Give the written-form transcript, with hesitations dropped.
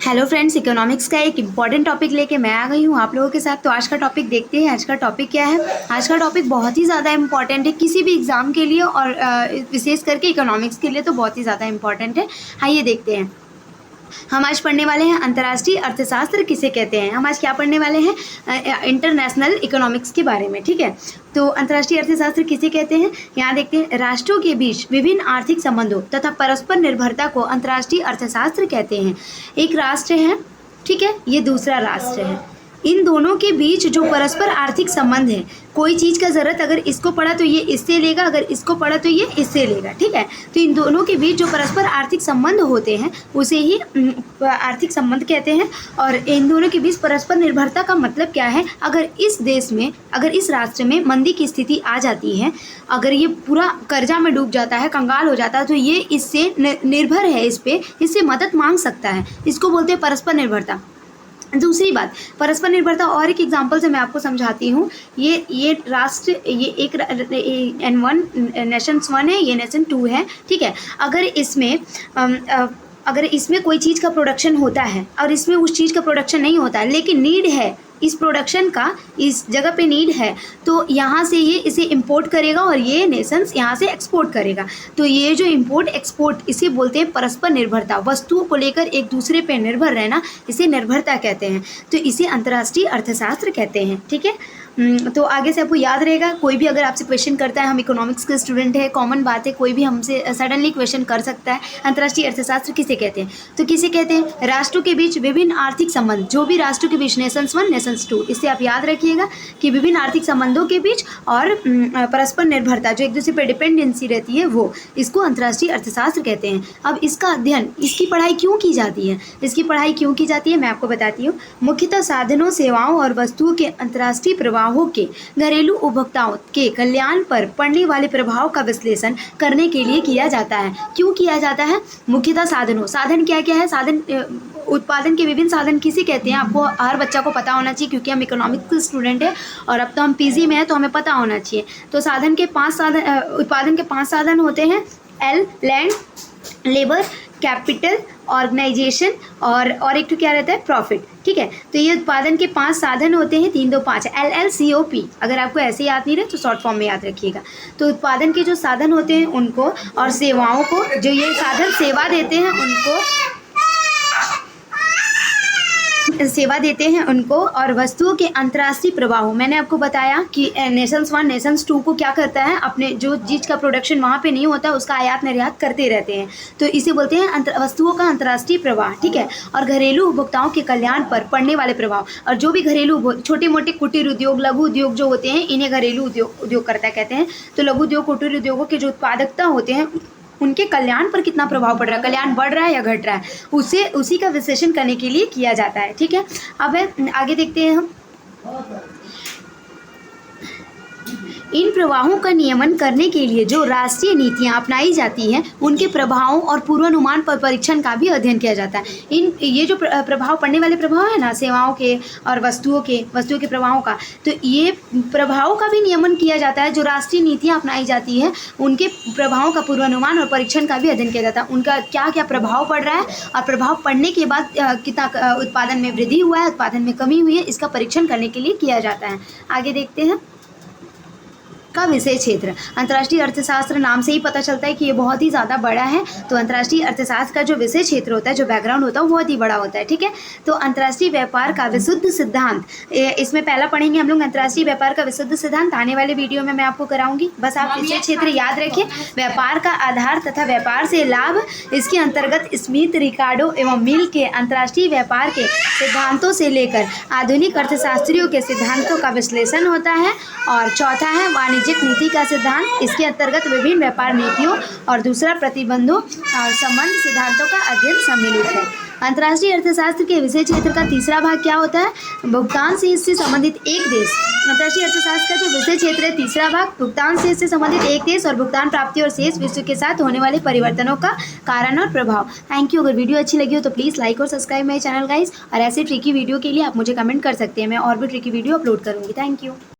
Hello friends, economics का एक important topic लेके मैं आ गई हूँ आप लोगों के साथ। तो आज का टॉपिक देखते हैं। आज का टॉपिक क्या है? आज का टॉपिक बहुत ही ज़्यादा इम्पॉर्टेंट है किसी भी एग्ज़ाम के लिए, और विशेष करके इकोनॉमिक्स के लिए तो बहुत ही ज़्यादा इम्पॉर्टेंट है। आइए देखते हैं। हम आज पढ़ने वाले हैं अंतर्राष्ट्रीय अर्थशास्त्र किसे कहते हैं। हम आज क्या पढ़ने वाले हैं? इंटरनेशनल इकोनॉमिक्स के बारे में। ठीक है, तो अंतर्राष्ट्रीय अर्थशास्त्र किसे कहते हैं यहाँ देखते हैं। राष्ट्रों के बीच विभिन्न आर्थिक संबंधों तथा परस्पर निर्भरता को अंतर्राष्ट्रीय अर्थशास्त्र कहते हैं। एक राष्ट्र है, ठीक है, ये दूसरा राष्ट्र है, इन दोनों के बीच जो परस्पर आर्थिक संबंध है, कोई चीज़ का ज़रूरत अगर इसको पड़ा तो ये इससे लेगा, अगर इसको पड़ा तो ये इससे लेगा। ठीक है, तो इन दोनों के बीच जो परस्पर आर्थिक संबंध होते हैं उसे ही आर्थिक संबंध कहते हैं। और इन दोनों के बीच परस्पर निर्भरता का मतलब क्या है? अगर इस देश में, अगर इस राष्ट्र में मंदी की स्थिति आ जाती है, अगर ये पूरा कर्जा में डूब जाता है, कंगाल हो जाता है, तो ये इससे निर्भर है, इस पर इससे मदद मांग सकता है। इसको बोलते हैं परस्पर निर्भरता। दूसरी बात, परस्पर निर्भरता और एक एग्जांपल से मैं आपको समझाती हूँ। ये राष्ट्र, ये एक N1 नेशंस 1 है, ये नेशन 2 है। ठीक है, अगर इसमें कोई चीज़ का प्रोडक्शन होता है और इसमें उस चीज़ का प्रोडक्शन नहीं होता है, लेकिन नीड है इस प्रोडक्शन का, इस जगह पे नीड है, तो यहाँ से ये इसे इंपोर्ट करेगा और ये नेशंस यहाँ से एक्सपोर्ट करेगा। तो ये जो इंपोर्ट एक्सपोर्ट, इसे बोलते हैं परस्पर निर्भरता। वस्तुओं को लेकर एक दूसरे पे निर्भर रहना, इसे निर्भरता कहते हैं। तो इसे अंतर्राष्ट्रीय अर्थशास्त्र कहते हैं। ठीक है, तो आगे से आपको याद रहेगा। कोई भी अगर आपसे क्वेश्चन करता है, हम इकोनॉमिक्स के स्टूडेंट है, कॉमन बात है, कोई भी हमसे सडनली क्वेश्चन कर सकता है। अंतर्राष्ट्रीय अर्थशास्त्र किसे कहते हैं? तो किसे कहते हैं? राष्ट्रों के बीच विभिन्न आर्थिक संबंध, जो भी राष्ट्रों के बीच, नेशंस 1 नेशंस 2, इससे आप याद रखिएगा कि विभिन्न आर्थिक संबंधों के बीच और परस्पर निर्भरता, जो एक दूसरे पर डिपेंडेंसी रहती है, वो इसको अंतर्राष्ट्रीय अर्थशास्त्र कहते हैं। अब इसका अध्ययन, इसकी पढ़ाई क्यों की जाती है? इसकी पढ़ाई क्यों की जाती है मैं आपको बताती हूँ। मुख्यतः साधनों, सेवाओं और वस्तुओं के अंतर्राष्ट्रीय प्रवाहों के घरेलू उपभोक्ताओं के कल्याण पर पड़ने वाले प्रभाव का विश्लेषण करने के लिए किया जाता है। क्यों किया जाता है? मुख्यतः साधनों, साधन क्या क्या है? साधन, उत्पादन के विभिन्न साधन किसे कहते हैं? आपको, हर बच्चा को पता होना चाहिए, क्योंकि हम इकोनॉमिक्स स्टूडेंट हैं और अब तो हम पीजी में हैं, तो हमें पता होना चाहिए। तो साधन के 5 साधन, उत्पादन के 5 साधन होते हैं। L land, labour, capital, organisation और एक तो क्या रहता है? प्रॉफिट। ठीक है, तो ये उत्पादन के 5 साधन होते हैं। 3 2 5 LLCOP। अगर आपको ऐसे याद नहीं रहे तो शॉर्ट फॉर्म में याद रखिएगा। तो उत्पादन के जो साधन होते हैं उनको, और सेवाओं को, जो ये साधन सेवा देते हैं उनको, सेवा देते हैं उनको, और वस्तुओं के अंतर्राष्ट्रीय प्रवाह। मैंने आपको बताया कि नेशंस 1 नेशंस 2 को क्या करता है, अपने जो चीज़ का प्रोडक्शन वहाँ पे नहीं होता उसका आयात निर्यात करते रहते हैं। तो इसे बोलते हैं वस्तुओं का अंतर्राष्ट्रीय प्रवाह। ठीक है, और घरेलू उपभोक्ताओं के कल्याण पर पड़ने वाले प्रभाव, और जो भी घरेलू छोटे मोटे कुटीर उद्योग, लघु उद्योग जो होते हैं, इन्हें घरेलू उद्योगकर्ता कहते हैं। तो लघु उद्योग, कुटीर उद्योगों के जो उत्पादकता होते हैं, उनके कल्याण पर कितना प्रभाव पड़ रहा है, कल्याण बढ़ रहा है या घट रहा है, उसी का विश्लेषण करने के लिए किया जाता है। ठीक है, अब आगे देखते हैं हम। इन प्रवाहों का नियमन करने के लिए जो राष्ट्रीय नीतियां अपनाई जाती हैं, उनके प्रभावों और पूर्वानुमान पर परीक्षण का भी अध्ययन किया जाता है। ये जो प्रभाव पड़ने वाले प्रभाव है ना, सेवाओं के और वस्तुओं के प्रभावों का, तो ये प्रभावों का भी नियमन किया जाता है। जो राष्ट्रीय नीतियां अपनाई जाती हैं, उनके प्रभावों का पूर्वानुमान और परीक्षण का भी अध्ययन किया जाता है। उनका क्या क्या प्रभाव पड़ रहा है, और प्रभाव पड़ने के बाद कितना उत्पादन में वृद्धि हुआ है, उत्पादन में कमी हुई है, इसका परीक्षण करने के लिए किया जाता है। आगे देखते हैं का विषय क्षेत्र। अंतर्राष्ट्रीय अर्थशास्त्र नाम से ही पता चलता है कि ये बहुत ही ज़्यादा बड़ा है। तो अंतर्राष्ट्रीय अर्थशास्त्र का जो विषय क्षेत्र होता है, जो बैकग्राउंड होता है, वो बहुत ही बड़ा होता है। ठीक है, तो अंतर्राष्ट्रीय व्यापार का विशुद्ध सिद्धांत, इसमें पहला पढ़ेंगे हम लोग अंतर्राष्ट्रीय व्यापार का विशुद्ध सिद्धांत। आने वाले वीडियो में मैं आपको कराऊंगी। बस आप विषय क्षेत्र याद रखिए। व्यापार का आधार तथा व्यापार से लाभ, इसके अंतर्गत स्मिथ, रिकार्डो एवं मिल के अंतर्राष्ट्रीय व्यापार के सिद्धांतों से लेकर आधुनिक अर्थशास्त्रियों के सिद्धांतों का विश्लेषण होता है। और चौथा है वाणिज्य नीति का सिद्धांत, इसके अंतर्गत विभिन्न व्यापार नीतियों और दूसरा प्रतिबंधों और संबंध सिद्धांतों का अध्ययन सम्मिलित है। अंतर्राष्ट्रीय अर्थशास्त्र के विषय क्षेत्र का तीसरा भाग क्या होता है? भुगतान से इससे संबंधित एक देश। अंतर्राष्ट्रीय अर्थशास्त्र का जो विषय क्षेत्र है, तीसरा भाग, भुगतान से इससे संबंधित एक देश और भुगतान प्राप्ति और शेष विश्व के साथ होने वाले परिवर्तनों का कारण और प्रभाव। Thank you. अगर वीडियो अच्छी लगी हो तो प्लीज़ लाइक और सब्सक्राइब मेरे चैनल गाइस, और ऐसे ट्रिकी वीडियो के लिए आप मुझे कमेंट कर सकते हैं। मैं और भी ट्रिकी वीडियो अपलोड करूँगी। Thank you.